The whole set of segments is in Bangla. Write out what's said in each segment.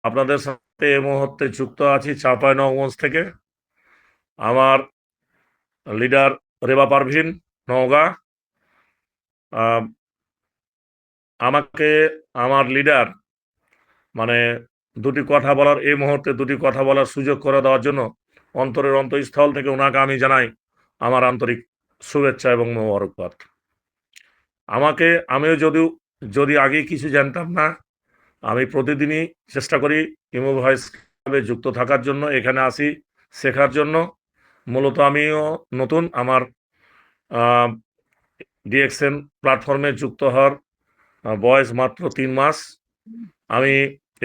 আপনাদের সাথে এই মুহূর্তে যুক্ত আছি চাঁপাইনবাবগঞ্জ থেকে। আমার লিডার রেবা পারভিন, নওগাঁ। আহ, আমাকে আমার লিডার মানে এই মুহূর্তে দুটি কথা বলার সুযোগ করে দেওয়ার জন্য অন্তরের অন্তঃস্থল থেকে ওনাকে আমি জানাই আমার আন্তরিক শুভেচ্ছা এবং মোবারকবাদ। আমিও যদি আগে কিছু জানতাম না, আমি প্রতিদিনই চেষ্টা করি ইমো ভয়েস ক্লাবে যুক্ত থাকার জন্য, এখানে আসি শেখার জন্য। মূলত আমিও নতুন, আমার ডিএক্সএন প্ল্যাটফর্মে যুক্ত হওয়ার বয়স মাত্র 3 মাস। আমি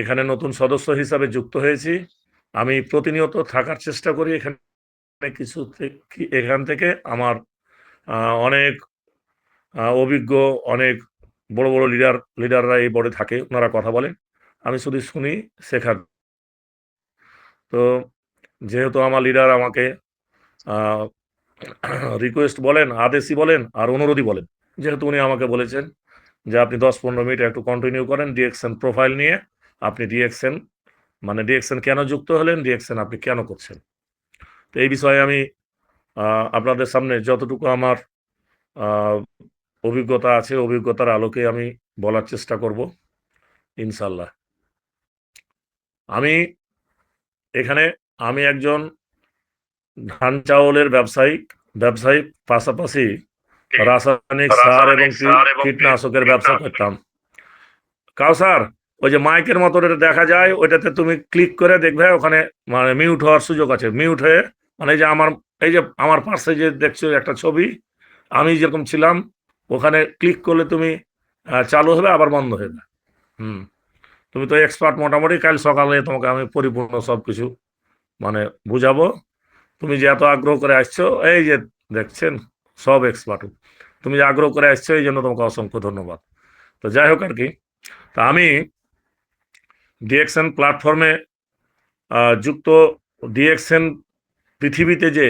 এখানে নতুন সদস্য হিসাবে যুক্ত হয়েছি। আমি প্রতিনিয়ত থাকার চেষ্টা করি এখানে। এখান থেকে আমার অনেক অভিজ্ঞ, অনেক বড় বড় লিডাররা এই বোর্ডে থাকে, ওনারা কথা বলেন, আমি শুধু শুনি, শেখার। তো যেহেতু আমার লিডার আমাকে রিকোয়েস্ট বলেন, আদেশই বলেন আর অনুরোধই বলেন, যেহেতু উনি আমাকে বলেছেন যে আপনি 10-15 মিনিট একটু কন্টিনিউ করেন ডিএক্সএন প্রোফাইল নিয়ে, আপনি ডিএক্সএন কেন যুক্ত হলেন, ডিএক্সএন আপনি কেন করছেন। তো এই বিষয়ে আমি আপনাদের সামনে যতটুকু আমার অভিজ্ঞতা আছে, অভিজ্ঞতার আলোকে আমি বলার চেষ্টা করব ইনশাল্লাহ। এখানে আমি একজন ধান চাউলের ব্যবসায়ী, পাশাপাশি রাসায়নিক সার এবং কীটনাশকের ব্যবসা করতাম। কাউসার, ওই যে মাইকের মতো দেখা যায়, ওইটাতে তুমি ক্লিক করে দেখবে, ওখানে মানে মিউট হওয়ার সুযোগ আছে। মিউট হয়ে মানে এই যে আমার পাশে যে দেখছো একটা ছবি, আমি যেরকম ছিলাম, ওখানে ক্লিক করলে তুমি চালু হবে, আবার বন্ধ হয়ে যাবে। তুমি তো এক্সপার্ট মোটামুটি। কাল সকালে তোমাকে আমি পরিপূর্ণ সব কিছু মানে বুঝাবো। তুমি যে এত আগ্রহ করে আসছো, এই যে দেখছেন সব এক্সপার্ট, তুমি যে আগ্রহ করে আসছো, এই জন্য তোমাকে অসংখ্য ধন্যবাদ। তো যাই হোক আর কি, তা আমি ডিএক্সএন প্ল্যাটফর্মে যুক্ত। ডিএক্সএন পৃথিবীতে যে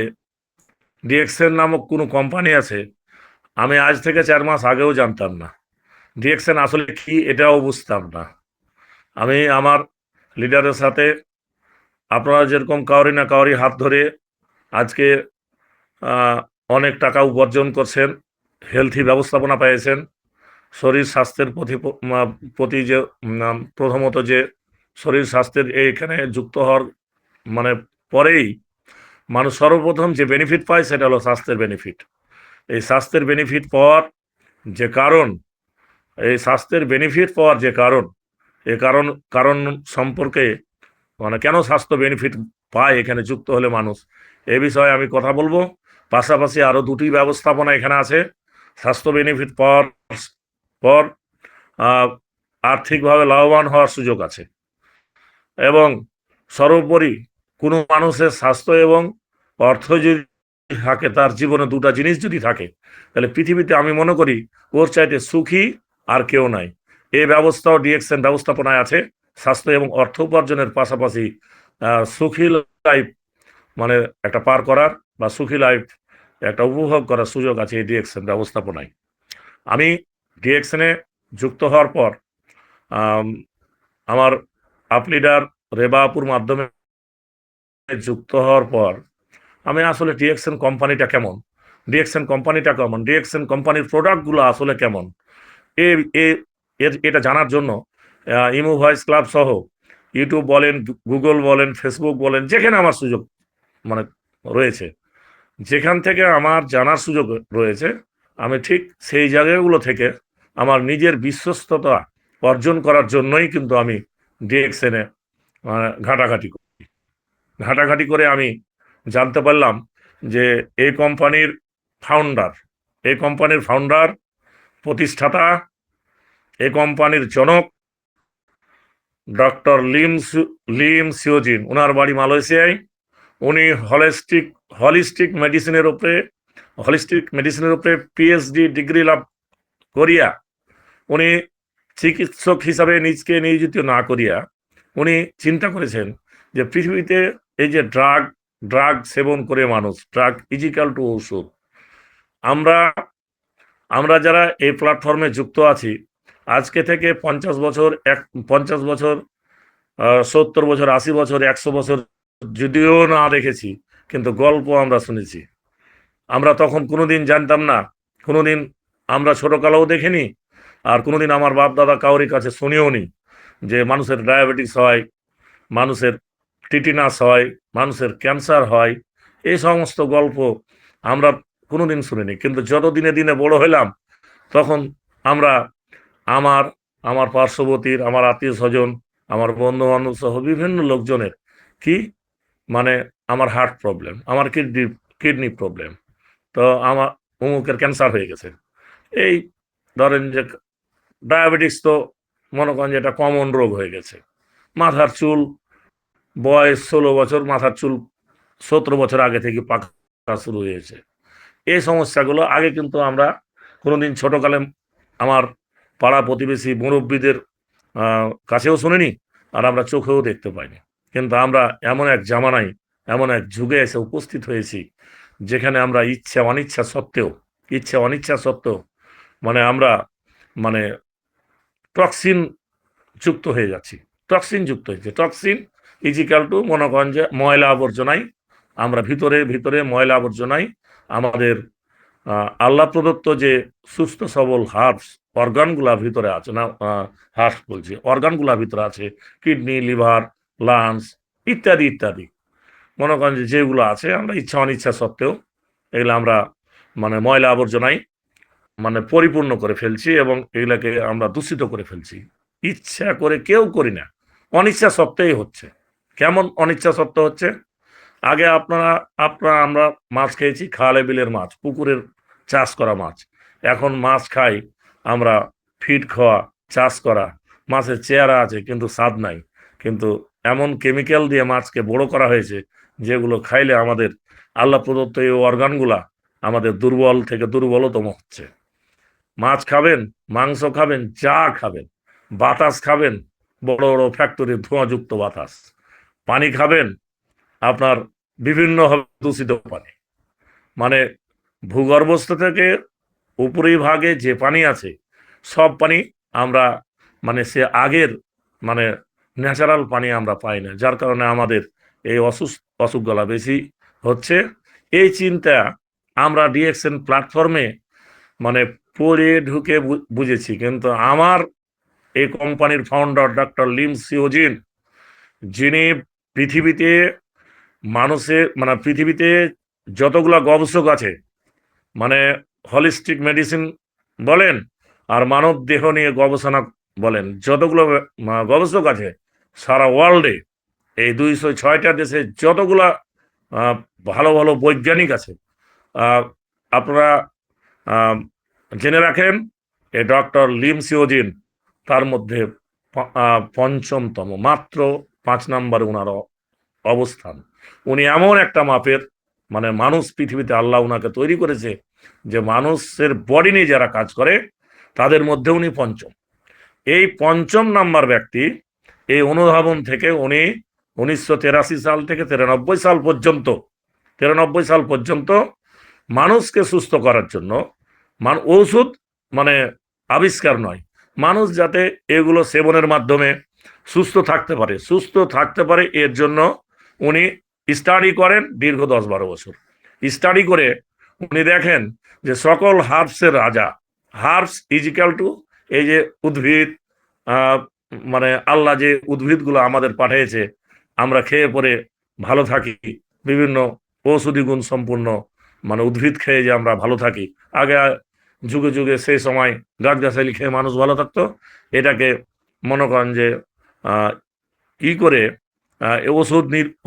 ডিএক্সএন নামক কোনো কোম্পানি আছে, আমি আজ থেকে 4 মাস আগেও জানতাম না। ডিএক্সএন আসলে কি এটাও বুঝতাম না। আমি আমার লিডারের সাথে, আপনারা যেরকম কাউরি না কাউরি হাত ধরে আজকে অনেক টাকা উপার্জন করছেন, হেলথি ব্যবস্থাপনা পেয়েছেন, শরীর স্বাস্থ্যের প্রতি যে প্রথমত যে শরীর স্বাস্থ্যের এইখানে যুক্ত হওয়ার মানে পরেই মানুষ সর্বপ্রথম যে বেনিফিট পায় সেটা হলো স্বাস্থ্যের বেনিফিট। এই স্বাস্থ্যের বেনিফিট পাওয়ার যে কারণ, এই স্বাস্থ্যের বেনিফিট পাওয়ার যে কারণ, এ কারণ সম্পর্কে মানে কেন স্বাস্থ্য বেনিফিট পায় এখানে যুক্ত হলে মানুষ, এ বিষয়ে আমি কথা বলবো। পাশাপাশি আরও দুটি ব্যবস্থাপনা এখানে আছে। স্বাস্থ্য বেনিফিট পাওয়ার পর আর্থিকভাবে লাভবান হওয়ার সুযোগ আছে, এবং সর্বোপরি কোনো মানুষের স্বাস্থ্য এবং অর্থ যদি থাকে, তার জীবনে দুটা জিনিস যদি থাকে, তাহলে পৃথিবীতে আমি মনে করি ওর চাইতে সুখী আর কেউ নাই। এই ব্যবস্থাও ডিএক্সএন ব্যবস্থাপনায় আছে। স্বাস্থ্য এবং অর্থ উপার্জনের পাশাপাশি সুখী লাইফ মানে একটা পার করার বা সুখী লাইফ একটা উপভোগ করার সুযোগ আছে এই ডিএক্সএন ব্যবস্থাপনায়। আমি ডিএক্সএনে যুক্ত হওয়ার পর আমার আপ লিডার রেবাপুর মাধ্যমে যুক্ত হওয়ার পর আমি আসলে ডিএক্সএন কোম্পানিটা কেমন, ডিএক্সএন কোম্পানির প্রোডাক্টগুলো আসলে কেমন, এটা জানার জন্য ইমো ভয়েস ক্লাব সহ ইউটিউব বলেন, গুগল বলেন, ফেসবুক বলেন, যেখানে আমার সুযোগ মানে রয়েছে, যেখান থেকে আমার জানার সুযোগ রয়েছে, আমি ঠিক সেই জায়গাগুলো থেকে আমার নিজের বিশ্বস্ততা অর্জন করার জন্যই কিন্তু আমি ডিএক্সএনে ঘাটাঘাটি করে আমি জানতে পারলাম যে এই কোম্পানির ফাউন্ডার, প্রতিষ্ঠাতা, এই কোম্পানির জনক ডক্টর লিম সিওজিন, ওনার বাড়ি মালয়েশিয়ায়। উনি হলিস্টিক মেডিসিনের উপরে পিএইচডি ডিগ্রি লাভ করিয়া, উনি চিকিৎসক হিসাবে নিজকে নিয়োজিত না করিয়া উনি চিন্তা করেছেন যে পৃথিবীতে এই যে ড্রাগ সেবন করে মানুষ, ড্রাগ ইজিক্যাল টু ঔষধ। আমরা যারা এই প্ল্যাটফর্মে যুক্ত আছি, আজকে থেকে 50 বছর 70 বছর, 80 বছর, 100 বছর যদিও না দেখেছি, কিন্তু গল্প আমরা শুনেছি। আমরা তখন কোনোদিন জানতাম না, কোনোদিন আমরা ছোটকালেও দেখিনি, আর কোনোদিন আমার বাপ দাদা কাউরি কাছে শুনিও নি যে মানুষের ডায়াবেটিস হয়, মানুষের টিটিনাস হয়, মানুষের ক্যান্সার হয়। এই সমস্ত গল্প আমরা কোনোদিন শুনিনি। কিন্তু যত দিনে দিনে বড় হইলাম, তখন আমরা আমার আমার পার্শ্ববর্তীর, আমার আত্মীয় স্বজন, আমার বন্ধু বান্ধব সহ বিভিন্ন লোকজনের কি মানে আমার হার্ট প্রবলেম, আমার কিডনি কিডনি প্রবলেম, তো আমার অমুকের ক্যান্সার হয়ে গেছে। এই ধরেন যে ডায়াবেটিস তো মনে করেন যে এটা কমন রোগ হয়ে গেছে। মাথার চুল, বয়স 16 বছর, মাথার চুল 17 বছর আগে থেকে পাকা শুরু হয়েছে। এই সমস্যাগুলো আগে কিন্তু আমরা কোনোদিন ছোটকালে আমার পাড়া প্রতিবেশী মুরব্বীদের কাছেও শুনিনি, আর আমরা চোখেও দেখতে পাইনি। কিন্তু আমরা এমন এক জামানায়, এমন এক যুগে এসে উপস্থিত হয়েছি, যেখানে আমরা ইচ্ছা অনিচ্ছা সত্ত্বেও মানে আমরা মানে টক্সিন যুক্ত হয়ে যাচ্ছি। টক্সিন যুক্ত হয়েছে। টক্সিন ইজিক্যাল টু মনে করেন যে ময়লা আবর্জনায় আমরা ভিতরে ভিতরে ময়লা আবর্জনায় আমাদের আল্লাহ প্রদত্ত যে সুস্থ সবল হার্বস অর্গানগুলা ভিতরে আছে না, হার্বস বলছি, অর্গানগুলা ভিতরে আছে, কিডনি, লিভার, লাংস ইত্যাদি ইত্যাদি। মনে করেন যে যেগুলো আছে আমরা ইচ্ছা অনিচ্ছা সত্ত্বেও এগুলো আমরা মানে ময়লা আবর্জনায় মানে পরিপূর্ণ করে ফেলছি, এবং এগুলাকে আমরা দূষিত করে ফেলছি। ইচ্ছা করে কেউ করি না, অনিচ্ছা সত্ত্বেই হচ্ছে। কেমন অনিচ্ছা সত্ত্বে হচ্ছে? আগে আপনারা আপনারা আমরা মাছ খেয়েছি, খালে বিলের মাছ, পুকুরের চাষ করা মাছ। এখন মাছ খাই আমরা ফিড খাওয়া, চাষ করা মাছের চেহারা আছে কিন্তু স্বাদ নাই। কিন্তু এমন কেমিক্যাল দিয়ে মাছকে বড় করা হয়েছে, যেগুলো খাইলে আমাদের আল্লাহ প্রদত্ত এই অর্গানগুলা আমাদের দুর্বল থেকে দুর্বলতম হচ্ছে। মাছ খাবেন, মাংস খাবেন, যা খাবেন, বাতাস খাবেন, বড় বড় ফ্যাক্টরির ধোঁয়াযুক্ত বাতাস, পানি খাবেন, আপনার বিভিন্নভাবে দূষিত পানি। মানে ভূগর্ভস্থ থেকে উপরি ভাগে যে পানি আছে, সব পানি আমরা মানে সে আগের মানে ন্যাচারাল পানি আমরা পাই না, যার কারণে আমাদের এই অসুখগুলা বেশি হচ্ছে। এই চিন্তা আমরা ডিএক্সএন প্ল্যাটফর্মে মানে পড়ে ঢুকে বুঝেছি। কিন্তু আমার এই কোম্পানির ফাউন্ডার ডক্টর লিম সিওজিন, যিনি পৃথিবীতে মানুষের মানে পৃথিবীতে যতগুলা গবেষক আছে, মানে হলিস্টিক মেডিসিন বলেন আর মানব দেহ নিয়ে গবেষণা বলেন, যতগুলো গবেষক আছে সারা ওয়ার্ল্ডে, এই 206টা দেশে যতগুলা ভালো ভালো বৈজ্ঞানিক আছে, আপনারা জেনে রাখেন এই ডক্টর লিম সিওজিন তার মধ্যে পঞ্চমতম, মাত্র 5 নম্বরে ওনার অবস্থান। উনি এমন একটা মাপের মানে মানুষ পৃথিবীতে আল্লাহ উনাকে তৈরি করেছে যে মানুষের বডি নিয়ে যারা কাজ করে তাদের মধ্যে উনি পঞ্চম। এই 5 নম্বর ব্যক্তি। এই অনুধাবন থেকে উনি 1983 সাল থেকে 93 সাল পর্যন্ত মানুষকে সুস্থ করার জন্য ঔষধ মানে আবিষ্কার নয়, মানুষ যাতে এগুলো সেবনের মাধ্যমে সুস্থ থাকতে পারে এর জন্য উনি স্টাডি করেন দীর্ঘ 10-12 বছর। স্টাডি করে উনি দেখেন যে সকল হার্বসের রাজা, হার্বস ইজিক্যাল টু এই যে উদ্ভিদ, মানে আল্লাহ যে উদ্ভিদগুলো আমাদের পাঠিয়েছে আমরা খেয়ে পরে ভালো থাকি, বিভিন্ন ঔষধি গুণ সম্পূর্ণ মানে উদ্ভিদ খেয়ে যে আমরা ভালো থাকি। আগে যুগে যুগে সেই সময় গাছগাছালি খেয়ে মানুষ ভালো থাকতো। এটাকে মনে করেন যে করে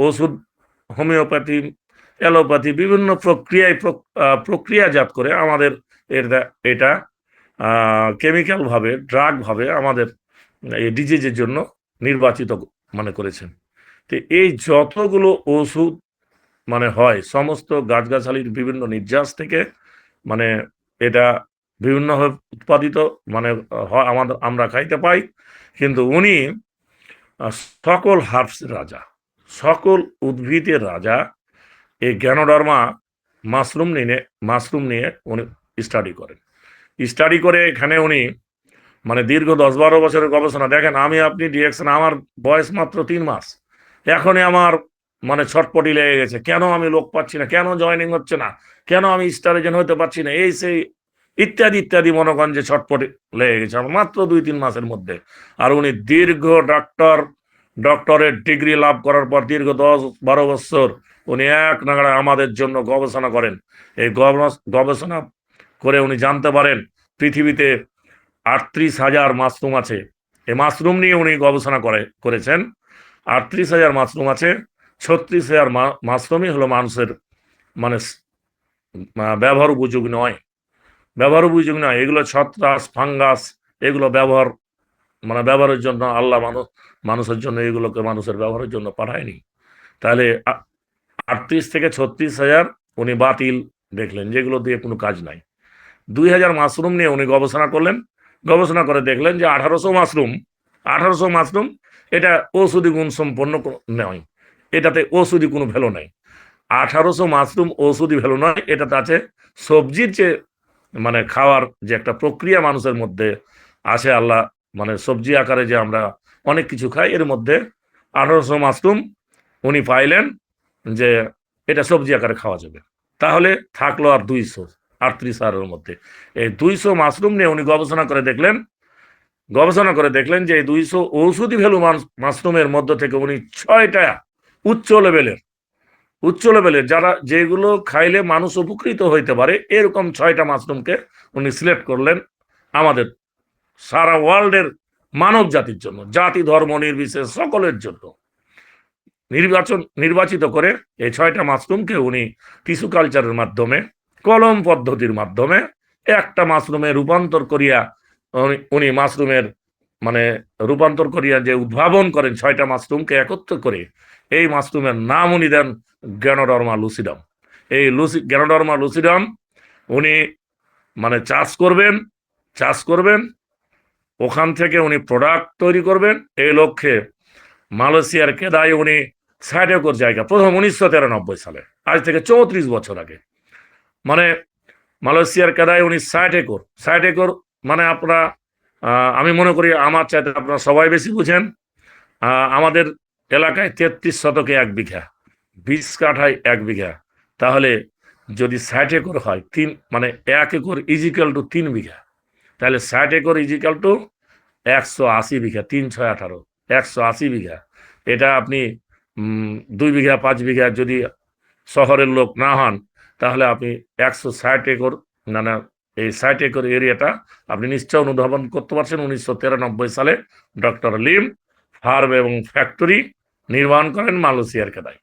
ওষুধ হোমিওপ্যাথি, অ্যালোপ্যাথি বিভিন্ন প্রক্রিয়াজাত করে আমাদের এটা কেমিক্যালভাবে ড্রাগভাবে আমাদের এই ডিজিজের জন্য নির্বাচিত মানে করেছেন। তো এই যতগুলো ওষুধ মানে হয় সমস্ত গাছগাছালির বিভিন্ন নির্যাস থেকে মানে এটা বিভিন্নভাবে উৎপাদিত মানে হয় আমরা খাইতে পাই। কিন্তু উনি সকল হার্বসের রাজা, সকল উদ্ভিদের রাজা। এই গ্যানোডার্মা মাশরুম নিয়ে উনি স্টাডি করে এখানে উনি মানে দীর্ঘ 10-12 বছরের গবেষণা। দেখেন আমি আপনি ডিরেকশন, আমার বয়স মাত্র 3 মাস, এখনই আমার মানে ছটপটি লেগে গেছে, কেন আমি লোক পাচ্ছি না, কেন জয়নিং হচ্ছে না, কেন আমি স্টার এজেন্ট হতে পারছি না, এই সেই ইত্যাদি ইত্যাদি মনে করেন যে ছটপটি লেগে গেছে আমার মাত্র 2-3 মাসের মধ্যে। আর উনি দীর্ঘ ডক্টরেট ডিগ্রি লাভ করার পর দীর্ঘ 10-12 বছর উনি এক নাগাড়া আমাদের জন্য গবেষণা করেন। এই গবেষণা করে উনি জানতে পারেন পৃথিবীতে 38,000 মাশরুম আছে। এই মাশরুম নিয়ে উনি গবেষণা করেছেন। 38,000 মাশরুম আছে, 36,000 মাশরুমই হলো মানুষের মানে ব্যবহার উপযোগী নয়, ব্যবহার উপযোগী নয়। এগুলো ছত্রাক, ফাঙ্গাস, এগুলো ব্যবহারের জন্য আল্লাহ মানুষের জন্য এগুলোকে মানুষের ব্যবহারের জন্য পাঠায়নি। তাহলে 38 থেকে 36,000 উনি বাতিল দেখলেন, যেগুলো দিয়ে কোনো কাজ নাই। 2,000 মাশরুম নিয়ে উনি গবেষণা করলেন, গবেষণা করে দেখলেন যে 1800 মাশরুম এটা ঔষধি গুণ সম্পন্ন নয়, এটাতে ঔষধি কোনো ভ্যালু নাই। 1800 মাশরুম ঔষধি ভ্যালু নয়, এটাতে আছে সবজির যে মানে খাওয়ার যে একটা প্রক্রিয়া মানুষের মধ্যে আছে, আল্লাহ মানে সবজি আকারে যে আমরা অনেক কিছু খাই, এর মধ্যে 1800 মাশরুম উনি পাইলেন যে এটা সবজি আকারে খাওয়া যাবে। তাহলে থাকলো আর 238,000 মধ্যে। এই 200 মাশরুম নিয়ে উনি গবেষণা করে দেখলেন যে এই 200 ঔষধি ভ্যালু মাশরুমের মধ্য থেকে উনি 6টা উচ্চ লেভেলের যেগুলো খাইলে মানুষ উপকৃত হইতে পারে এরকম 6টা মাশরুমকে উনি সিলেক্ট করলেন আমাদের সারা ওয়ার্ল্ডের মানব জাতির জন্য, জাতি ধর্ম নির্বিশেষে সকলের জন্য নির্বাচিত করে এই 6টা মাশরুমকে উনি টিস্যু কালচারের মাধ্যমে, কলম পদ্ধতির মাধ্যমে একটা মাশরুমে রূপান্তর করিয়া উনি মাশরুমের মানে রূপান্তর করিয়া যে উদ্ভাবন করেন 6টা মাশরুমকে একত্র করে, এই মাশরুমের নাম উনি দেন গ্যানোডার্মা লুসিডাম। এই গ্যানোডার্মা লুসিডাম উনি মানে চাষ করবেন, ওখান থেকে উনি প্রোডাক্ট তৈরি করবেন। এই লক্ষ্যে মালয়েশিয়ার কেদায় উনি 60 একর জায়গা প্রথম 1993 সালে, আজ থেকে 34 বছর আগে, মানে মালয়েশিয়ার কেদায় উনি 60 একর মানে আপনারা আমি মনে করি আমার চাইতে আপনারা সবাই বেশি বুঝেন। আমাদের এলাকায় 33 শতকে 1 বিঘা, 20 কাঠায় 1 বিঘা, তাহলে যদি 60 একর হয় মানে 1 একর ইজিক্যাল টু 3 বিঘা, তাহলে 60 একর ইজিক্যাল টু 180 বিঘা, 3-6-18 180 বিঘা। এটা আপনি 2 বিঘা 5 বিঘা যদি শহরের লোক না হন, তাহলে আপনি 160 একর না এই 60 একর এরিয়াটা আপনি নিশ্চয় অনুধাবন করতে পারছেন। 1993 সালে ডক্টর লিম ফার্ম এবং ফ্যাক্টরি নির্মাণ করেন মালয়েশিয়ার কেদায়।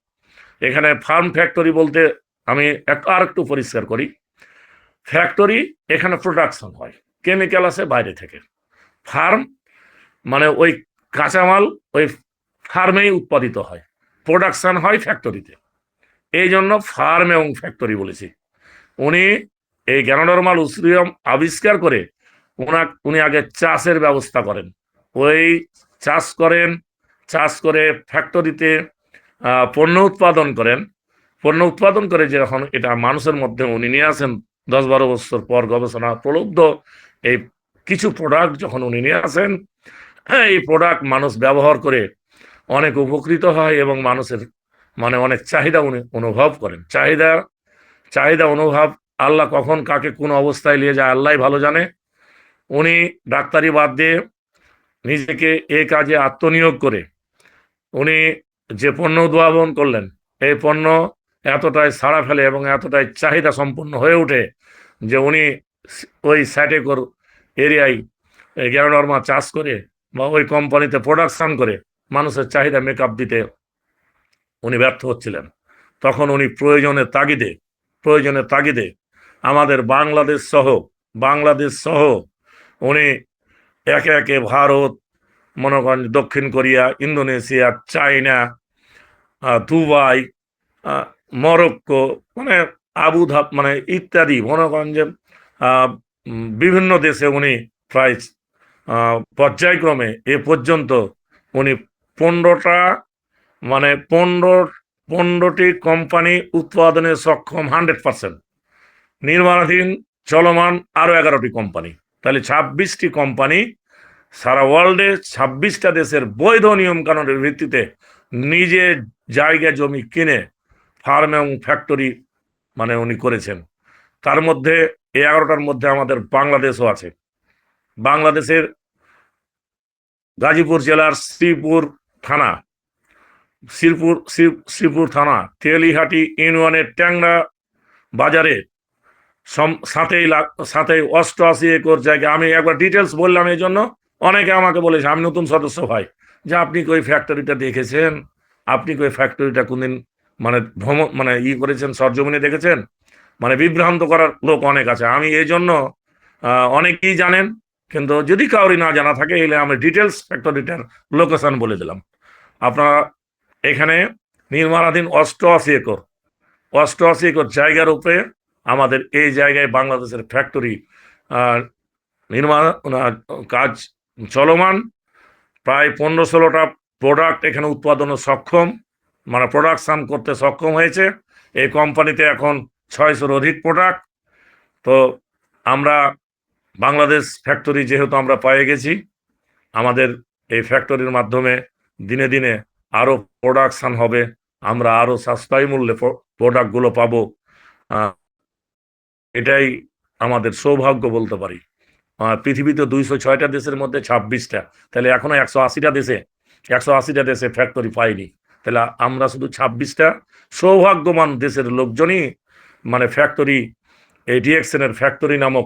এখানে ফার্ম ফ্যাক্টরি বলতে আমি একটু পরিষ্কার করি, ফ্যাক্টরি এখানে প্রোডাকশন হয়, কেমিক্যাল আসে বাইরে থেকে। ফার্ম মানে ওই কাঁচামাল ওই ফার্মেই উৎপাদিত হয়, প্রোডাকশন হয় ফ্যাক্টরিতে, এই জন্য ফার্ম এবং ফ্যাক্টরি বলেছি। উনি এই গ্যানোডার্মা লুসিডিয়াম আবিষ্কার করে উনি আগে চাষের ব্যবস্থা করেন, ওই চাষ করে ফ্যাক্টরিতে পণ্য উৎপাদন করে যখন এটা মানুষের মধ্যে উনি নিয়ে আসেন 10-12 বছর পর গবেষণা প্রলব্ধ এই কিছু প্রোডাক্ট যখন উনি নিয়ে আসেন, এই প্রোডাক্ট মানুষ ব্যবহার করে অনেক উপকৃত হয় এবং মানুষের মানে অনেক চাহিদা উনি অনুভব করেন। চাহিদা অনুভব, আল্লাহ কখন কাকে কোন অবস্থায় নিয়ে যায় আল্লাহ ভালো জানে। উনি ডাক্তারি বাদ দিয়ে নিজেকে এই কাজে আত্মনিয়োগ করে উনি যে পণ্য উদ্ভাবন করলেন, এই পণ্য এতটাই সাড়া ফেলে এবং এতটাই চাহিদা সম্পন্ন হয়ে ওঠে যে উনি ওই 60 একর এরিয়ায় গ্যানোডার্মা চাষ করে বা ওই কোম্পানিতে প্রোডাকশন করে মানুষের চাহিদা মেকআপ দিতে উনি ব্যর্থ হচ্ছিলেন। তখন উনি প্রয়োজনের তাগিদে আমাদের বাংলাদেশ সহ উনি একে একে ভারত, মনে করেন দক্ষিণ Korea, Indonesia, China, Dubai, Morocco, মানে আবুধাবি মানে ইত্যাদি মনে করেন যে বিভিন্ন দেশে উনি প্রায় পর্যায়ক্রমে এ পর্যন্ত উনি 15টি কোম্পানি উৎপাদনে সক্ষম 100%, নির্মাণাধীন চলমান আরো 11টি কোম্পানি, তাহলে 26টি কোম্পানি সারা ওয়ার্ল্ডে 26টা দেশের বৈধ নিয়ম কানুনের ভিত্তিতে নিজে জায়গা জমি কিনে ফার্ম এবং ফ্যাক্টরি মানে উনি করেছেন। তার মধ্যে এই 11টার মধ্যে আমাদের বাংলাদেশও আছে। বাংলাদেশের গাজীপুর জেলার থানা শ্রীপুর থানা তেলিহাটি ইউনিয়নের ট্যাংরা বাজারে সাথেই 88 একর জায়গা। আমি একবার ডিটেলস বললাম, এই জন্য অনেকে আমাকে বলেছে, আমি নতুন সদস্য ভাই, যে আপনি কই ফ্যাক্টরিটা দেখেছেন, আপনি কই ফ্যাক্টরিটা কোনদিন মানে ভ্রমণ মানে করেছেন, সরজমিনে দেখেছেন, মানে বিভ্রান্ত করার লোক অনেক আছে। আমি এই জন্য অনেকেই জানেন, কিন্তু যদি কাউরি না জানা থাকে এলে আমি ডিটেলস ফ্যাক্টরিটার লোকেশন বলে দিলাম। আপনারা এখানে নির্মাণাধীন 88 একর জায়গার উপরে আমাদের এই জায়গায় বাংলাদেশের ফ্যাক্টরি নির্মাণ কাজ চলমান। প্রায় 15-16টা প্রোডাক্ট এখানে উৎপাদনে সক্ষম, মানে প্রোডাকশন করতে সক্ষম হয়েছে। এই কোম্পানিতে এখন 600-র অধিক প্রোডাক্ট। তো আমরা বাংলাদেশ ফ্যাক্টরি যেহেতু আমরা পেয়ে গেছি, আমাদের এই ফ্যাক্টরির মাধ্যমে দিনে দিনে আরও প্রোডাকশন হবে, আমরা আরও সাশ্রয়ী মূল্যে প্রোডাক্টগুলো পাবো। এটাই আমাদের সৌভাগ্য বলতে পারি। পৃথিবীতে 206টা দেশের মধ্যে 26টা, তাহলে এখনো 180টা দেশে ফ্যাক্টরি পাইনি। তাহলে আমরা শুধু 26টা সৌভাগ্যবান দেশের লোকজনই মানে ফ্যাক্টরি, এই ডিএক্সএনের ফ্যাক্টরি নামক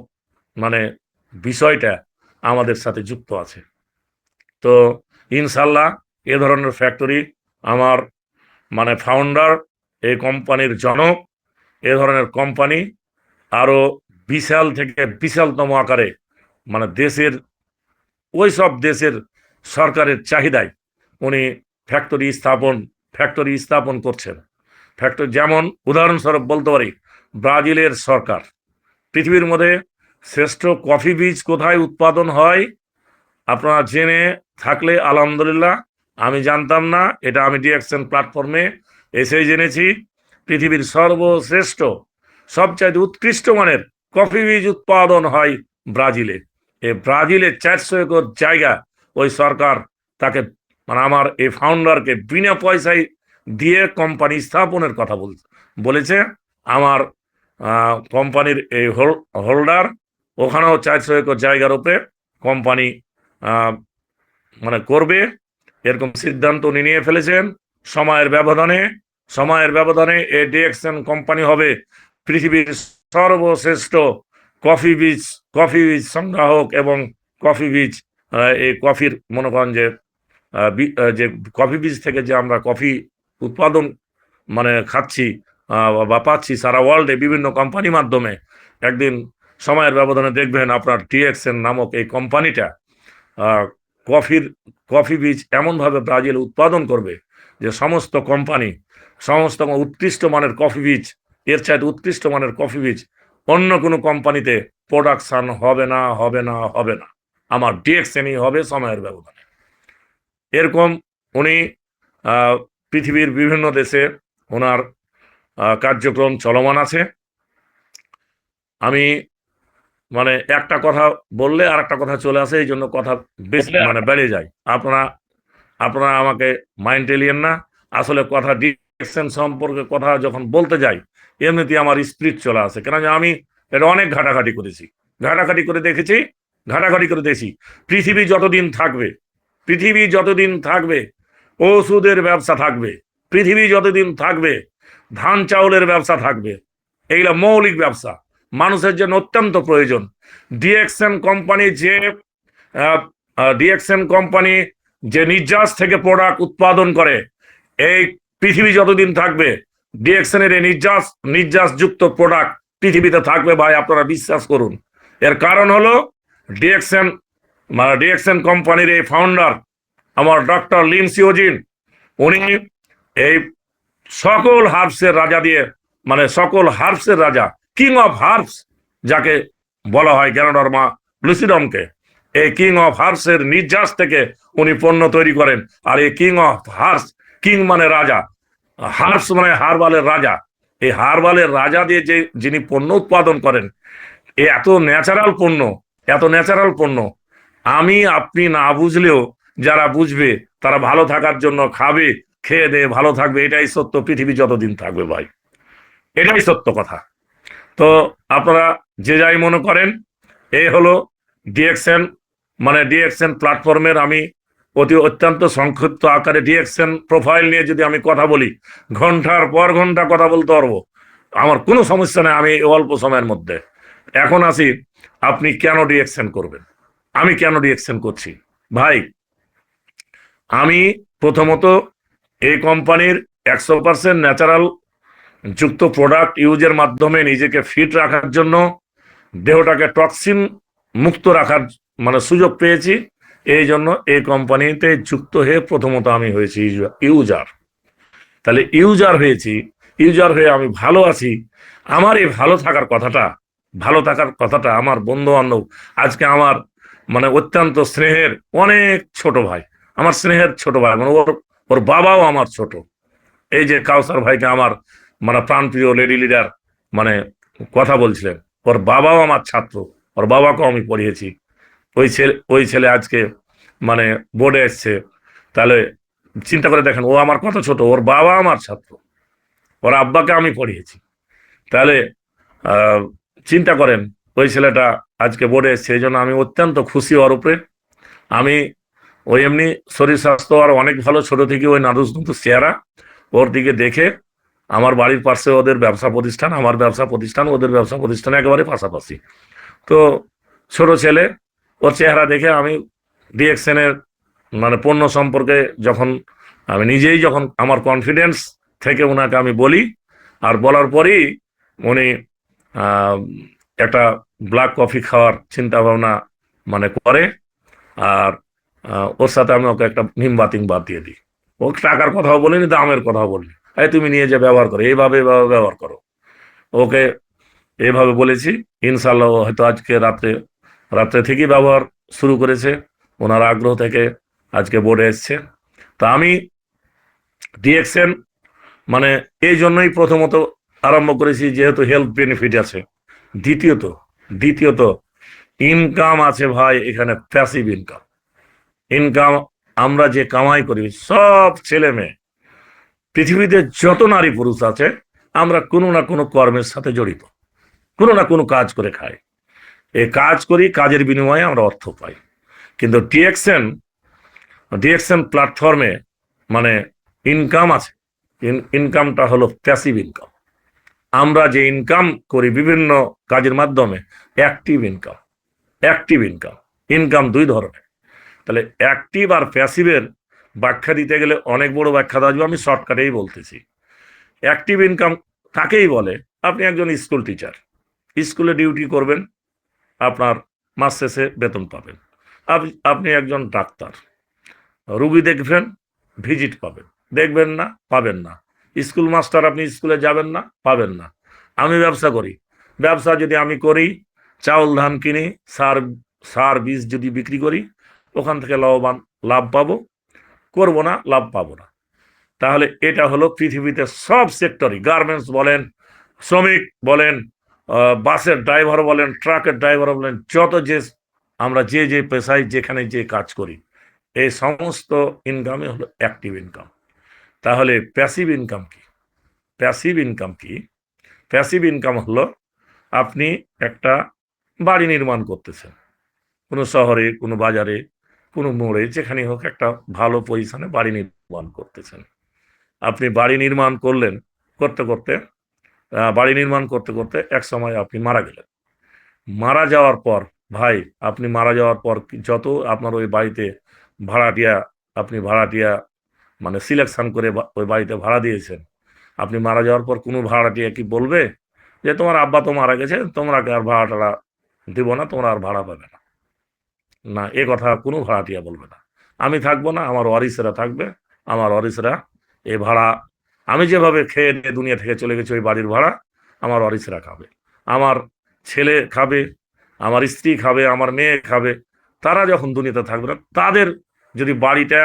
মানে বিষয়টা আমাদের সাথে যুক্ত আছে। তো ইনশাল্লাহ এ ধরনের ফ্যাক্টরি আমার মানে ফাউন্ডার, এই কোম্পানির জনক, এ ধরনের কোম্পানি আরো বিশাল থেকে বিশালতম আকারে মানে দেশের ওই সব দেশের সরকারের চাহিদায় উনি ফ্যাক্টরি স্থাপন করছেন। ফ্যাক্টরি যেমন উদাহরণস্বরূপ বলতে পারি, ব্রাজিলের সরকার পৃথিবীর মধ্যে শ্রেষ্ঠ কফি বীজ কোথায় উৎপাদন হয় আপনারা জেনে থাকলে আলহামদুলিল্লাহ, আমি জানতাম না, এটা আমি ডিএক্সএন প্ল্যাটফর্মে এসেই জেনেছি। পৃথিবীর সর্বশ্রেষ্ঠ সবচাইতে উৎকৃষ্ট মানের কফি বীজ উৎপাদন হয় ব্রাজিলে। এই ব্রাজিলে 400 একর জায়গা ওই সরকার তাকে মানে আমার এই ফাউন্ডারকে বিনা পয়সায় দিয়ে কোম্পানি স্থাপনের কথা বলেছে। আমার কোম্পানির এই হোল্ডার ওখানেও 400 একর জায়গার উপরে কোম্পানি মানে করবে, এরকম সিদ্ধান্ত উনি নিয়ে ফেলেছেন। সময়ের ব্যবধানে এই ডিএক্সএন কোম্পানি হবে পৃথিবীর সর্বশ্রেষ্ঠ কফি বীজ সংগ্রাহক এবং কফি বীজ এই কফির মনে করেন যে কফি বীজ থেকে যে আমরা কফি উৎপাদন মানে খাচ্ছি বা পাচ্ছি সারা ওয়ার্ল্ডে বিভিন্ন কোম্পানির মাধ্যমে, একদিন সময়ের ব্যবধানে দেখবেন আপনার ডিএক্সএন নামক এই কোম্পানিটা কফি বীজ এমনভাবে ব্রাজিল উৎপাদন করবে যে সমস্ত উৎকৃষ্ট মানের কফি বীজ, এর চাইতে উৎকৃষ্ট মানের কফি বীজ অন্য কোনো কোম্পানিতে প্রোডাকশন হবে না। আমার ডিএক্সএনই হবে সময়ের ব্যবধানে। এরকম উনি পৃথিবীর বিভিন্ন দেশে ওনার কার্যক্রম চলমান আছে। আমি মানে একটা কথা বললে আর একটা কথা চলে আসে, এই জন্য কথা বেশ মানে বেড়ে যায়। আপনারা আমাকে মাইন্ড এলিয়েন না। আসলে কথা ডিরেকশন সম্পর্কে কথা যখন বলতে যাই এমনিতেই আমার স্পিরিট চলে আসে, কেন আমি এটা অনেক ঘাটাঘাটি করে দেখেছি। পৃথিবী যতদিন থাকবে ওষুধের ব্যবসা থাকবে, পৃথিবী যতদিন থাকবে ধান চাউলের ব্যবসা থাকবে। এইগুলা মৌলিক ব্যবসা, মানুষের জন্য অত্যন্ত প্রয়োজন। ডিএক্সএন কোম্পানি যে নির্যাস থেকে প্রোডাক্ট উৎপাদন করে, এই পৃথিবী যতদিন থাকবে ডিএক্সএন এর নির্যাসযুক্ত প্রোডাক্ট পৃথিবীতে থাকবে ভাই, আপনারা বিশ্বাস করুন। এর কারণ হলো ডিএক্সএন কোম্পানির এই ফাউন্ডার আমার ডক্টর লিন সিওজিন, উনি এই সকল হার্বসের রাজা কিং অফ হার্বস যাকে বলা হয় গ্যানোডার্মা লুসিডমকে, এই কিং অফ হার্বসের নির্যাস থেকে উনি পণ্য তৈরি করেন। আর এই কিং মানে রাজা, হার্বস মানে হার্বালের রাজা। এই হার্বালের রাজা দিয়ে যিনি পণ্য উৎপাদন করেন, এত ন্যাচারাল পণ্য আমি আপনি না বুঝলেও যারা বুঝবে তারা ভালো থাকার জন্য খাবে, খেয়ে দিয়ে ভালো থাকবে, এটাই সত্য। পৃথিবী যতদিন থাকবে ভাই, এটাই সত্য কথা। তো আপনারা যে যাই মনে করেন, এই হলো ডিএক্সএন, মানে ডিএক্সএন প্ল্যাটফর্মের আমি অত্যন্ত সংক্ষিপ্ত আকারে ডিএক্সএন প্রোফাইল নিয়ে যদি আমি কথা বলি, ঘন্টার পর ঘন্টা কথা বলতে পারবো, আমার কোনো সমস্যা নেই আমি অল্প সময়ের মধ্যে। এখন আসি, আপনি কেন ডিএক্সএন করবেন, আমি কেন ডিএক্সএন করছি। ভাই, আমি প্রথমত এই কোম্পানির 100% ন্যাচারাল যুক্ত প্রোডাক্ট ইউজের মাধ্যমে নিজেকে ফিট রাখার জন্য, দেহটাকে টক্সিন মুক্ত রাখার মানে সুযোগ পেয়েছি। এই জন্য এই কোম্পানিতে যুক্ত হয়ে প্রথমত আমি হয়েছি ইউজার। তাহলে ইউজার হয়েছি, ইউজার হয়ে আমি ভালো আছি। আমার এই ভালো থাকার কথাটা আমার বন্ধু বান্ধব, আজকে আমার মানে অত্যন্ত স্নেহের অনেক ছোট ভাই, আমার স্নেহের ছোট ভাই, মানে ওর ওর বাবাও আমার ছোট। এই যে কাউসার ভাইকে আমার মানে প্রাণপ্রিয় লেডি লিডার মানে কথা বলছিলেন, ওর বাবাও আমার ছাত্র, ওর বাবাকেও আমি পড়িয়েছি। ওই ছেলে আজকে মানে বোর্ডে এসছে। তাহলে চিন্তা করে দেখেন, ও আমার কত ছোট, ওর বাবা আমার ছাত্র, ওর আব্বাকে আমি পড়িয়েছি। তাহলে আহ, চিন্তা করেন, ওই ছেলেটা আজকে বোর্ডে এসছে, এই জন্য আমি অত্যন্ত খুশি ওর উপরে। আমি ওই এমনি শরীর স্বাস্থ্য আর অনেক ভালো, ছোট থেকে ওই নাদুস কিন্তু চেহারা, ওর দিকে দেখে আমার বাড়ির পাশে ওদের ব্যবসা প্রতিষ্ঠান, আমার ব্যবসা প্রতিষ্ঠান, ওদের ব্যবসা প্রতিষ্ঠান একেবারে পাশাপাশি। তো ছোট ছেলে, ওর চেহারা দেখে আমি ডিএক্সএনের মানে পণ্য সম্পর্কে যখন আমি নিজেই যখন আমার কনফিডেন্স থেকে ওনাকে আমি বলি, আর বলার পরেই উনি আহ, একটা ব্ল্যাক কফি খাওয়ার চিন্তা ভাবনা মানে করে। আর ওর সাথে আমি ওকে একটা নিমবাতিং বাদ দিয়ে দিই। ও টাকার কথাও বলিনি, দামের কথাও বলিনি, এই তুমি নিয়ে যে ব্যবহার করো, এইভাবে ব্যবহার করো। ওকে এইভাবে বলেছি। ইনশাল্লাহ ও হয়তো আজকে রাত্রে রাত্রে থেকেই ব্যবহার শুরু করেছে, ওনার আগ্রহ থেকে আজকে বোর্ডে এসছে। তা আমি ডিএক্সএন মানে এই জন্যই প্রথমত আরম্ভ করেছি, যেহেতু হেলথ বেনিফিট আছে। দ্বিতীয়ত দ্বিতীয়ত ইনকাম আছে ভাই, এখানে প্যাসিভ ইনকাম। ইনকাম আমরা যে কামাই করি, সব ছেলে মেয়ে পৃথিবীতে যত নারী পুরুষ আছে, আমরা কোনো না কোনো কর্মের সাথে জড়িত, কোনো না কোনো কাজ করে খাই। এই কাজ করি, কাজের বিনিময়ে আমরা অর্থ পাই। কিন্তু ডিএক্সএন ডিএক্সএন প্ল্যাটফর্মে মানে ইনকাম আছে। ইনকামটা হলো প্যাসিভ ইনকাম। আমরা যে ইনকাম করি বিভিন্ন কাজের মাধ্যমে, active income. Active income, income দুই ধরনের। তাহলে অ্যাক্টিভ আর প্যাসিভের ব্যাখ্যা দিতে গেলে অনেক বড় ব্যাখ্যা দেওয়া যাবে, আমি শর্টকাটেই বলতেছি। অ্যাক্টিভ ইনকাম কাকেই বলে? আপনি একজন স্কুল টিচার, স্কুলে ডিউটি করবেন, আপনার মাস শেষে বেতন পাবেন। আপনি একজন ডাক্তার, রুগী দেখবেন, ভিজিট পাবেন, দেখবেন না, পাবেন না। স্কুল মাস্টার, আপনি স্কুলে যাবেন না, পাবেন না। আমি ব্যবসা করি, ব্যবসা যদি আমি করি, চাউল ধান কিনি, সার সার বীজ যদি বিক্রি করি, ওখান থেকে লাভ পাবো, করবো না, লাভ পাবো না। তাহলে এটা হলো পৃথিবীতে সব সেক্টরই, গার্মেন্টস বলেন, শ্রমিক বলেন, বাসের ড্রাইভার বলেন, ট্রাকের ড্রাইভার বলেন, যত যে আমরা যে যে পেশায় যেখানে যে কাজ করি, এই সমস্ত ইনকামই হলো অ্যাক্টিভ ইনকাম। তাহলে প্যাসিভ ইনকাম কি? প্যাসিভ ইনকাম কি? প্যাসিভ ইনকাম হলো আপনি একটা বাড়ি নির্মাণ করতেছেন, কোনো শহরে, কোনো বাজারে, কোনো মোড়ে, যেখানে হোক একটা ভালো পজিশনে বাড়ি নির্মাণ করতেছেন। আপনি বাড়ি নির্মাণ করলেন, করতে করতে বাড়ি নির্মাণ করতে করতে এক সময় আপনি মারা গেলেন। মারা যাওয়ার পর ভাই, আপনি মারা যাওয়ার পর যত আপনার ওই বাড়িতে ভাড়াটিয়া, আপনি ভাড়াটিয়া মানে সিলেকশন করে ওই বাড়িতে ভাড়া দিয়েছেন, আপনি মারা যাওয়ার পর কোনো ভাড়াটিয়া কি বলবে যে তোমার আব্বা তো মারা গেছে, তোমরা আর ভাড়া টাড়া দিব না, তোমরা আর ভাড়া পাবে না? না, এ কথা কোনো ভাড়াটিয়া বলবে না। আমি থাকবো না, আমার ওয়ারিসরা থাকবে। আমার ওয়ারিসরা এই ভাড়া, আমি যেভাবে খেয়ে দিয়ে দুনিয়া থেকে চলে গেছি, ওই বাড়ির ভাড়া আমার ওয়ারিসরা খাবে, আমার ছেলে খাবে, আমার স্ত্রী খাবে, আমার মেয়ে খাবে। তারা যখন দুনিয়াতে থাকবে না, তাদের যদি বাড়িটা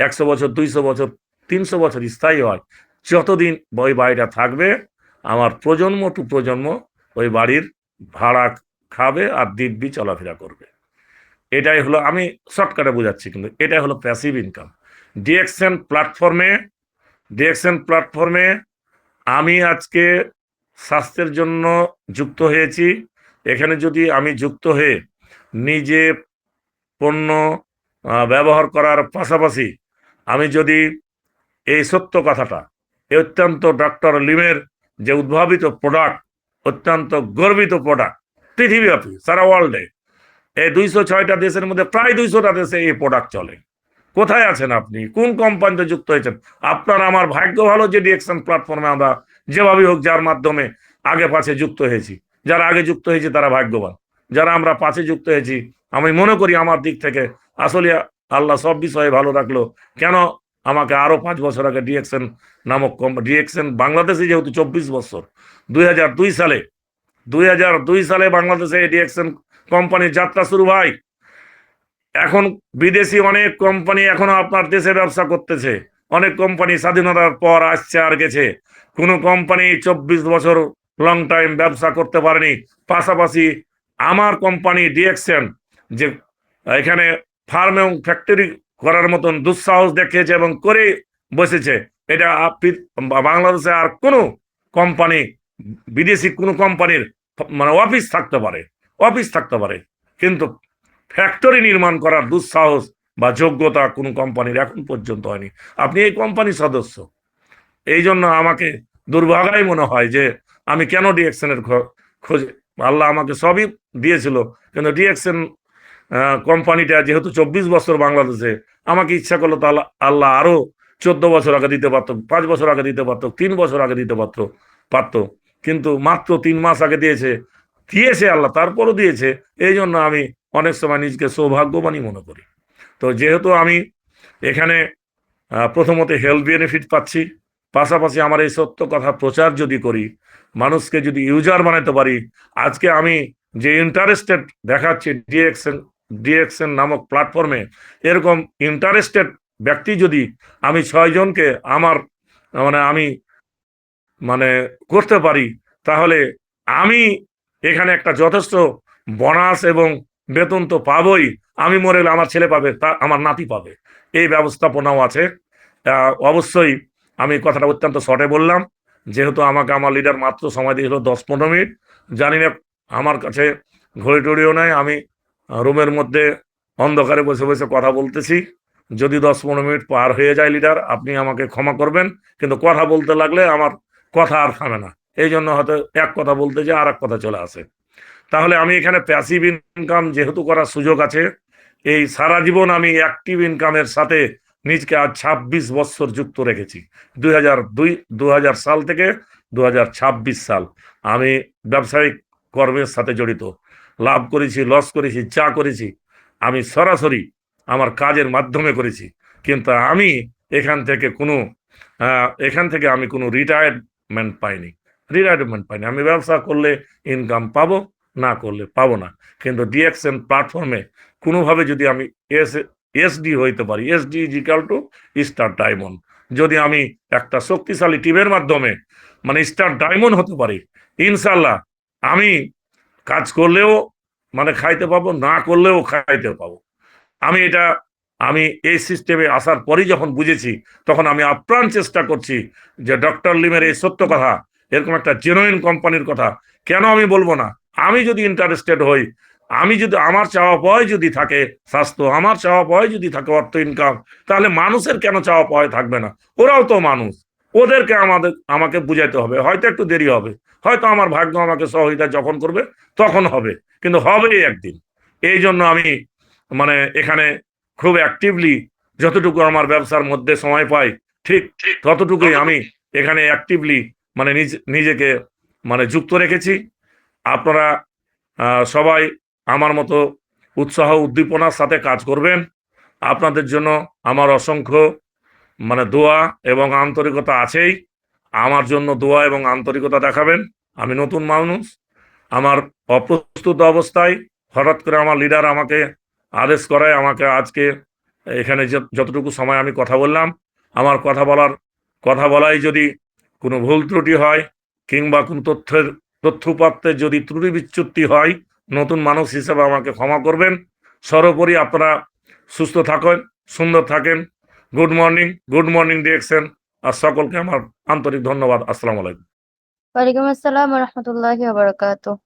100 বছর, 200 বছর, 300 বছর স্থায়ী হয়, যতদিন ওই বাড়িটা থাকবে, আমার প্রজন্ম টু প্রজন্ম ওই বাড়ির ভাড়া খাবে আর দিব্যি চলাফেরা করবে। এটাই হলো, আমি শর্টকাটে বোঝাচ্ছি, কিন্তু এটাই হলো প্যাসিভ ইনকাম। ডিএক্সএন প্ল্যাটফর্মে ডিএক্সএন প্ল্যাটফর্মে আমি আজকে স্বাস্থ্যের জন্য যুক্ত হয়েছি। এখানে যদি আমি যুক্ত হয়ে নিজে পণ্য ব্যবহার করার পাশাপাশি আমি যদি এই সত্য কথাটা, এই অত্যন্ত ডক্টর লিমের যে উদ্ভাবিত প্রোডাক্ট, অত্যন্ত গর্বিত প্রোডাক্ট, পৃথিবীব্যাপী সারা ওয়ার্ল্ডে এই 206টা দেশের মধ্যে প্রায় 200টা দেশে এই প্রোডাক্ট চলে। কোথায় আছেন আপনি? কোন কোম্পানিতে যুক্ত হয়েছেন? আপনার আমার ভাগ্য ভালো যে ডিএক্সএন প্ল্যাটফর্মে আমরা যেভাবে হোক, যার মাধ্যমে আগে পাশে যুক্ত হয়েছি। যারা আগে যুক্ত হয়েছে তারা ভাগ্যবান, যারা আমরা পাশে যুক্ত হয়েছি আমি মনে করি আমার দিক থেকে আসলে আল্লাহ সব বিষয়ে ভালো রাখলো। কেন আমাকে আরো 5 বছর আগে ডিএক্সএন নামক ডিএক্সএন বাংলাদেশে যেহেতু 24 বছর, 2002 সালে বাংলাদেশে ডিএক্সএন কোম্পানির যাত্রা শুরু হয়। এখন বিদেশি অনেক কোম্পানি এখনো আপনার দেশে ব্যবসা করতেছে। অনেক কোম্পানি স্বাধীনতার পর আসছে আর গেছে। কোনো কোম্পানি 24 বছর লং টাইম ব্যবসা করতে পারেনি। পাশাপাশি আমার কোম্পানি ডিএক্সএন যে এখানে ফার্ম এবং ফ্যাক্টরি করার মতন দুঃসাহস দেখিয়েছে এবং করে বসেছে, এটা বাংলাদেশে আর কোনো কোম্পানি, বিদেশি কোনো কোম্পানির মানে অফিস থাকতে পারে, কিন্তু ফ্যাক্টরি নির্মাণ করার দুঃসাহস বা যোগ্যতা কোনো কোম্পানির এখন পর্যন্ত হয়নি। আপনি এই কোম্পানির সদস্য, এই জন্য আমাকে দুর্ভাগাই মনে হয় যে আমি কেন ডিএক্সএন এর খোঁজে, আল্লাহ আমাকে সবই দিয়েছিল, কিন্তু ডিএক্সএন কোম্পানিটা যেহেতু 24 বছর বাংলাদেশে, আমাকে ইচ্ছা করলো তাহলে আল্লাহ আরো 14 বছর আগে দিতে পারতো, 5 বছর আগে দিতে পারতো, 3 বছর আগে দিতে পারতো, কিন্তু মাত্র 3 মাস আগে দিয়েছে আল্লাহ, তারপরও দিয়েছে। এই জন্য আমি অনেক সময় নিজেকে সৌভাগ্যবানই মনে করি। তো যেহেতু আমি এখানে প্রথমত হেলথ বেনিফিট পাচ্ছি, পাশাপাশি আমার এই সত্য কথা প্রচার যদি করি, মানুষকে যদি ইউজার বানাতে পারি, আজকে আমি যে ইন্টারেস্টেড দেখাচ্ছি ডিএক্সএন নামক প্ল্যাটফর্মে, এরকম ইন্টারেস্টেড ব্যক্তি যদি আমি 6 জনকে আমার আমি করতে পারি, তাহলে আমি এখানে একটা যথেষ্ট বোনাস এবং বেতন তো পাবই। আমি মরে গেলে আমার ছেলে পাবে, তা আমার নাতি পাবে, এই ব্যবস্থাপনাও আছে। অবশ্যই আমি কথাটা অত্যন্ত শর্টে বললাম, যেহেতু আমাকে আমার লিডার মাত্র সময় দিয়েছিল 10-15 মিনিট। জানি না, আমার কাছে ঘড়ি টড়িও নাই, আমি রুমের মধ্যে অন্ধকারে বসে বসে কথা বলতেছি। যদি 10-15 মিনিট পার হয়ে যায় লিডার, আপনি আমাকে ক্ষমা করবেন, কিন্তু কথা বলতে লাগলে আমার কথা আর থামে না। এই জন্য হয়তো এক কথা বলতে যে আর এক কথা চলে আসে। তাহলে আমি এখানে প্যাসিভ ইনকাম যেহেতু করার সুযোগ আছে, এই সারা জীবন আমি অ্যাক্টিভ ইনকামের সাথে নিজকে আজ 26 বছর যুক্ত রেখেছি। 2000 সাল থেকে 2026 সাল আমি ব্যবসায়িক কর্মের সাথে জড়িত। লাভ করেছি, লস করেছি, যা করেছি আমি সরাসরি আমার কাজের মাধ্যমে করেছি। কিন্তু আমি এখান থেকে আমি কোনো রিটায়ারমেন্ট পাইনি। আমি ব্যবসা করলে ইনকাম পাবো, না করলে পাবো না। কিন্তু ডিএক্সএন প্ল্যাটফর্মে কোনোভাবে যদি আমি এসডি হইতে পারি, SD is equal to star diamond, যদি আমি একটা শক্তিশালী টিমের মাধ্যমে স্টার ডায়মন্ড হতে পারি, ইনশাল্লাহ আমি কাজ করলেও খাইতে পাবো, না করলেও খাইতে পাবো। আমি এই সিস্টেমে আসার পরই যখন বুঝেছি, তখন আমি আপ্রাণ চেষ্টা করছি যে ডক্টর লিমের এই সত্য কথা, এরকম একটা জেনুইন কোম্পানির কথা কেন আমি বলবো না। আমি যদি ইন্টারেস্টেড হই, আমি যদি আমার চাওয়া পাওয়াই যদি থাকে স্বাস্থ্য, আমার চাওয়া পাওয়াই যদি থাকে অর্থ ইনকাম, তাহলে মানুষের কেন চাওয়া পাওয়াই থাকবে না? ওরাও তো মানুষ, ওদেরকে আমাকে বুঝাইতে হবে। হয়তো একটু দেরি হবে, হয়তো আমার ভাগ্য আমাকে সহযোগিতা যখন করবে তখন হবে, কিন্তু হবেই একদিন। এই জন্য আমি এখানে খুব অ্যাক্টিভলি যতটুকু আমার ব্যবসার মধ্যে সময় পাই, ঠিক ততটুকুই আমি এখানে অ্যাক্টিভলি নিজেকে যুক্ত রেখেছি। আপনারা সবাই আমার মতো উৎসাহ উদ্দীপনার সাথে কাজ করবেন। আপনাদের জন্য আমার অসংখ্য দোয়া এবং আন্তরিকতা আছেই। আমার জন্য দোয়া এবং আন্তরিকতা দেখাবেন। আমি নতুন মানুষ, আমার অপ্রস্তুত অবস্থায় হঠাৎ করে আমার লিডার আমাকে আদেশ করায়, আমাকে আজকে এখানে যতটুকু সময় আমি কথা বললাম, আমার কথা বলাই যদি কোনো ভুল ত্রুটি হয়, কিংবা কোনো তথ্যপাত্রে যদি ত্রুটি বিচ্যুতি হয়, নতুন মানুষ হিসেবে আমাকে ক্ষমা করবেন। সর্বোপরি আপনারা সুস্থ থাকেন, সুন্দর থাকেন। Good morning DXN. আর সকলকে আমার আন্তরিক ধন্যবাদ। আসসালামু আলাইকুম। ওয়ালাইকুম আসসালাম ওয়া রাহমাতুল্লাহি ওয়া বারাকাতুহু।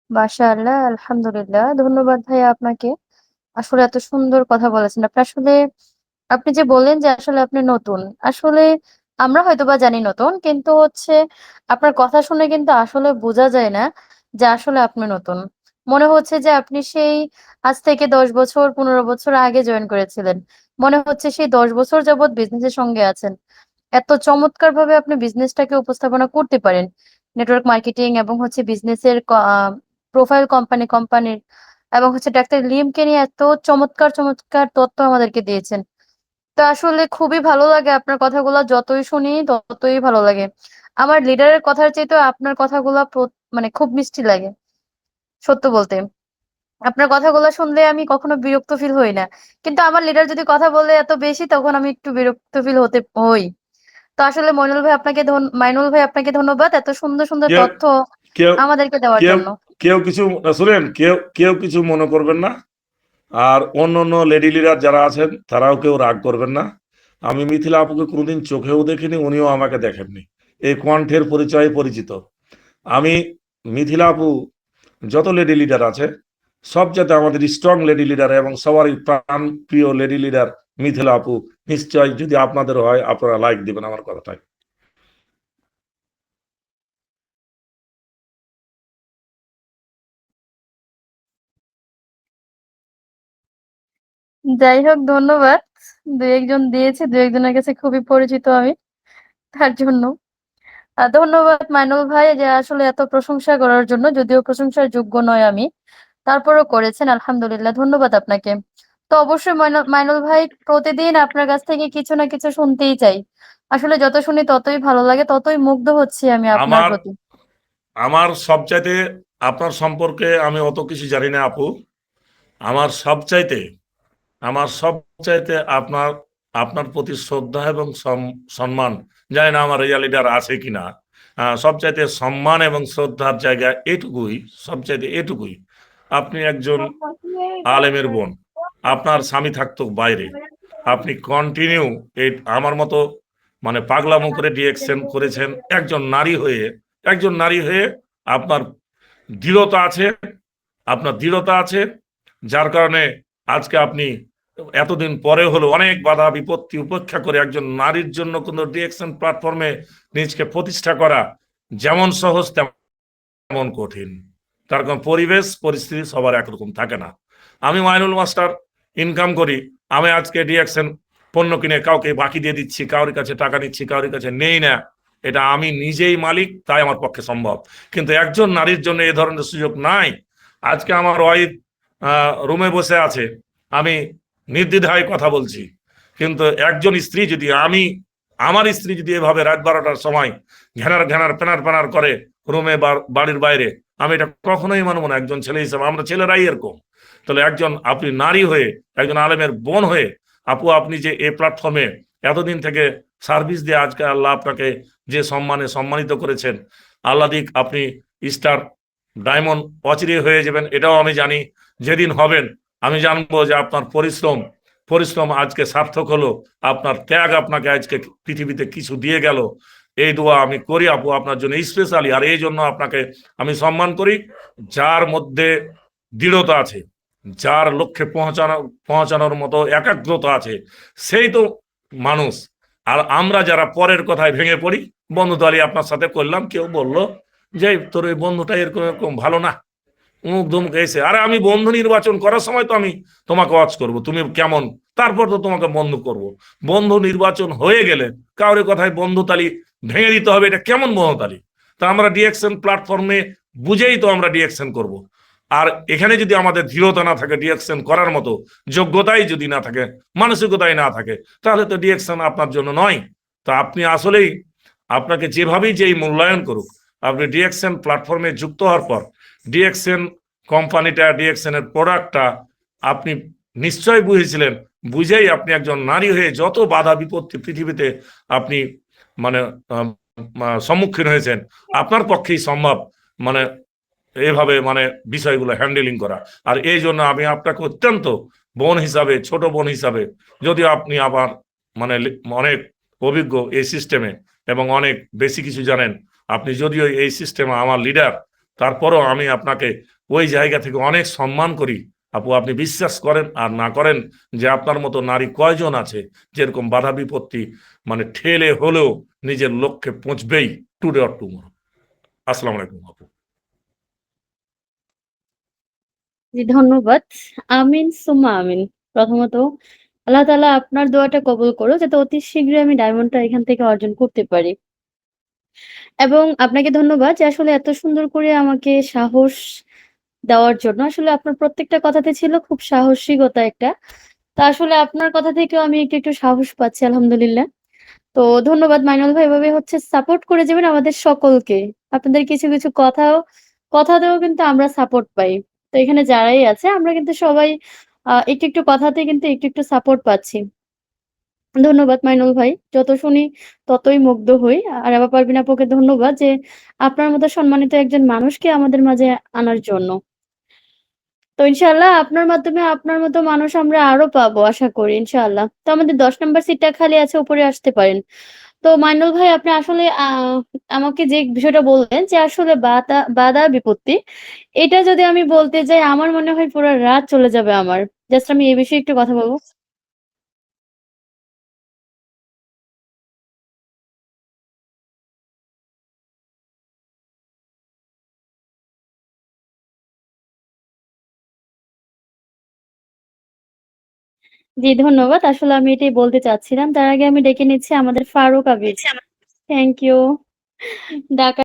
মাশাআল্লাহ, আলহামদুলিল্লাহ। ধন্যবাদ ভাইয়া আপনাকে। আসলে এত সুন্দর কথা বলেছেন। আপনি যে বললেন যে আসলে আপনি নতুন। আসলে আমরা হয়তোবা জানি নতুন, কিন্তু আপনার কথা শুনে কিন্তু আসলে বোঝা যায় না যে আসলে আপনি নতুন। মনে হচ্ছে যে আপনি সেই আজ থেকে ১০ বছর ১৫ বছর আগে জয়েন করেছিলেন। মনে হচ্ছে সেই ১০ বছর যাবৎ বিজনেসের সঙ্গে আছেন। এত চমৎকারভাবে আপনি বিজনেসটাকে উপস্থাপনা করতে পারেন। নেটওয়ার্ক মার্কেটিং এবং বিজনেসের প্রোফাইল কোম্পানির এবং ডাক্তার লিমকে নিয়ে এত চমৎকার তথ্য আমাদেরকে দিয়েছেন। তো আসলে খুবই ভালো লাগে আপনার কথাগুলা যতই শুনি ততই ভালো লাগে। আমার লিডারের কথার চাইতেও আপনার কথাগুলা মানে খুব মিষ্টি লাগে। সত্য বলতে। আপনার কথাগুলা শুনলে আমি কখনো বিরক্ত ফিল হই না। কিন্তু আমার লিডার যদি কথা বলে এত বেশি তখন আমি একটু বিরক্ত ফিল হই। তো আসলে মাইনুল ভাই আপনাকে ধন্যবাদ এত সুন্দর কেউ তথ্য কেউ আমাদেরকে দেওয়ার কেউ জন্য। কেউ কিছু শুনেন, কেউ কেউ কিছু মনে করবেন না। আর অন্য লেডি লিডার যারা আছেন তারাও কেউ রাগ করবেন না। আমি মিথিলা আপুকে কোনোদিন চোখেও দেখিনি, উনিও আমাকে দেখেননি। এই কণ্ঠের পরিচয়ে পরিচিত আমি। মিথিলা আপু যত লেডি লিডার আছে সবচেয়ে আমাদের স্ট্রং লেডি লিডার এবং সবারই প্রাণ প্রিয় লেডি লিডার মিথিলা আপু। নিশ্চয় যদি আপনাদের হয় আপনারা লাইক দিবেন আমার কথাটাই। যাই হোক, ধন্যবাদ। দু একজন দিয়েছে, দু একজনের কাছে খুবই পরিচিত আমি, তার জন্য। ধন্যবাদ মাইনুল ভাই যে আসলে এত প্রশংসা করার জন্য, যদিও প্রশংসার যোগ্য নয় আমি, তারপরও করেছেন, আলহামদুলিল্লাহ। ধন্যবাদ আপনাকে। তো অবশ্যই মাইনুল ভাই, প্রতিদিন আপনার কাছ থেকে কিছু না কিছু শুনতেই চাই। আসলে যত শুনি ততই ভালো লাগে, ততই মুগ্ধ হচ্ছি আমি আপনার আমার প্রতি। আমার সবচাইতে আপনার সম্পর্কে আমি অত কিছু জানি না আপু। আমার সবচাইতে আমার সবচাইতে আপনার আপনার প্রতি শ্রদ্ধা এবং সম্মান, জানি না আমার রিয়াল লিডার আছে কিনা। সবচাইতে সম্মান এবং শ্রদ্ধার জায়গা এটুকুই, সবচাইতে এটুকুই। আপনি একজন আলেমের বোন, আপনার স্বামী থাকতো বাইরে, আপনি কন্টিনিউ এই আমার মতো মানে পাগলামো করে ডিএকশন করেছেন একজন নারী হয়ে। আপনার দৃঢ়তা আছে, আপনার দৃঢ়তা আছে, যার কারণে আজকে আপনি এতদিন পরে হলো অনেক বাধা বিপত্তি উপেক্ষা করে একজন নারীর জন্য কোনো ডিএকশন প্ল্যাটফর্মে নিজকে প্রতিষ্ঠা করা যেমন সহজ তেমন কঠিন। তার কারণ পরিবেশ পরিস্থিতি সবার একরকম থাকে না। আমি মাইনুল মাস্টার ইনকাম করি, আমি আজকে ডিএকশন পণ্য কিনে কাউকে বাকি দিয়ে দিচ্ছি, কারোর কাছে টাকা নিচ্ছি, কারোর কাছে নেই না। এটা আমি নিজেই মালিক, তাই আমার পক্ষে সম্ভব। কিন্তু একজন নারীর জন্য এ ধরনের সুযোগ নাই। আজকে আমার ওয়াইফ রুমে বসে আছে, আমি নির্দ্বিধায় কথা বলছি। কিন্তু একজন স্ত্রী যদি আমার স্ত্রী যদি এভাবে রাত 12টার সময় ঘ্যানার প্যানার করে রুমে বাড়ির বাইরে, আমি এটা কখনোই মানবো না। একজন ছেলে হিসেবে আমরা ছেলেরাই এরকম। তাহলে আপনি নারী হয়ে, একজন আলেমের বোন হয়ে, আপু আপনি যে এই প্ল্যাটফর্মে এতদিন থেকে সার্ভিস দিয়ে আজকে আল্লাহ আপনাকে যে সম্মানে সম্মানিত করেছেন, আল্লাহ দিক আপনি স্টার ডায়মন্ড অচিরে হয়ে যাবেন, এটাও আমি জানি। যেদিন হবেন আমি জানবো যে আপনার পরিশ্রম আজকে সার্থক হলো, আপনার ত্যাগ আপনাকে আজকে পৃথিবীতে কিছু দিয়ে গেল। এই দোয়া আমি করি আপু আপনার জন্য স্পেশালি। আর এই জন্য আপনাকে আমি সম্মান করি, যার মধ্যে দৃঢ়তা আছে, যার লক্ষ্যে পৌঁছানোর মতো একাগ্রতা আছে, সেই তো মানুষ। আর আমরা যারা পরের কথায় ভেঙে পড়ি, বন্ধু তালি আপনার সাথে করলাম, কেউ বললো যে তোর এই বন্ধুটা এরকম এরকম ভালো না, উমুক ধুমুক এসে, আরে আমি বন্ধু নির্বাচন করার সময় তো আমি তোমাকে ওয়াচ করব তুমি কেমন, তারপর তো তোমাকে বন্ধু করব। বন্ধু নির্বাচন হয়ে গেলে কাউরে কথায় বন্ধু তালি ভেঙে দিতে হবে, এটা কেমন বন্ধু তালি? তা আমরা ডিএকশন প্ল্যাটফর্মে বুঝেই তো আমরা ডিএকশন করব। আর এখানে যদি আমাদের দৃঢ়তা না থাকে, ডিএকশন করার মতো যোগ্যতাই যদি না থাকে, মানসিকতাই না থাকে, তাহলে তো ডিএকশন আপনার জন্য নয়। তো আপনি আসলেই, আপনাকে যেভাবেই যেই মূল্যায়ন করুক, আপনি ডিএকশন প্ল্যাটফর্মে যুক্ত হওয়ার পর ডিএকশন কোম্পানিটা, ডিএকশন এর প্রোডাক্টটা আপনি নিশ্চয় বুঝেছিলেন। বুঝেই আপনি একজন নারী হয়ে যত বাধা বিপত্তি পৃথিবীতে আপনি মানে সম্মুখীন হয়েছেন, আপনার পক্ষেই সম্ভব মানে এইভাবে মানে বিষয়গুলো হ্যান্ডেলিং করা। আর এই জন্য আমি আপনাকে অত্যন্ত বোন হিসাবে, ছোট বোন হিসাবে, যদিও আপনি আবার মানে অনেক অভিজ্ঞ এই সিস্টেমে এবং অনেক বেশি কিছু জানেন, আপনি যদিও এই সিস্টেমে আমার লিডার, তারপরও আমি আপনাকে ওই জায়গা থেকে অনেক সম্মান করি। আপু, আপনি বিশ্বাস করেন আর না করেন যে আপনার মতো নারী কয়জন আছে যেরকম বাধা বিপত্তি মানে ঠেলে হলেও নিজের লক্ষ্যে পৌঁছবেই টুডে অর টুমরো। আসসালামু আলাইকুম আপু। জি, ধন্যবাদ। আমিন সুম্মা আমিন। প্রথমত আল্লাহ তাআলা আপনার দোয়াটা কবুল করুক যাতে অতি শীঘ্রই আমি ডায়মন্ডটা এখান থেকে অর্জন করতে পারি। এবং আপনাকে ধন্যবাদ যে আসলে এত সুন্দর করে আমাকে সাহস দেওয়ার জন্য। আসলে আপনার প্রত্যেকটা কথাতে ছিল খুব সাহসিকতা একটা। তো আসলে আপনার কথা থেকেও আমি একটু সাহস পাচ্ছি আলহামদুলিল্লাহ। তো ধন্যবাদ মাইনুল ভাই, এভাবে হচ্ছে সাপোর্ট করে যাবেন আমাদের সকলকে। আপনাদের কিছু কথাতেও কিন্তু আমরা সাপোর্ট পাই। তো এখানে যারাই আছে আমরা কিন্তু সবাই একটু কথাতে কিন্তু একটু সাপোর্ট পাচ্ছি। ধন্যবাদ মাইনুল ভাই। যত শুনি ততই মুগ্ধ হই। আর আবার পারভীন আপুকে ধন্যবাদ যে আপনার মতো সম্মানিত একজন মানুষকে আমাদের মাঝে আনার জন্য। তো ইনশাআল্লাহ আপনার মাধ্যমে আপনার মতো মানুষ আমরা আরো পাবো আশা করি ইনশাআল্লাহ। তো আমাদের ১০ নাম্বার সিটটা খালি আছে, উপরে আসতে পারেন। তো মাইনুল ভাই, আপনি আসলে আমাকে যে বিষয়টা বললেন যে আসলে বাধা বিপত্তি, এটা যদি আমি বলতে যাই আমার মনে হয় পুরা রাত চলে যাবে আমার। জাস্ট আমি এই বিষয়ে একটু কথা বলব। জি, ধন্যবাদ। আসলে আমি এটাই বলতে চাচ্ছিলাম। তার আগে আমি ডেকে নিচ্ছি আমাদের ফারুক আবির। Thank you. ঢাকা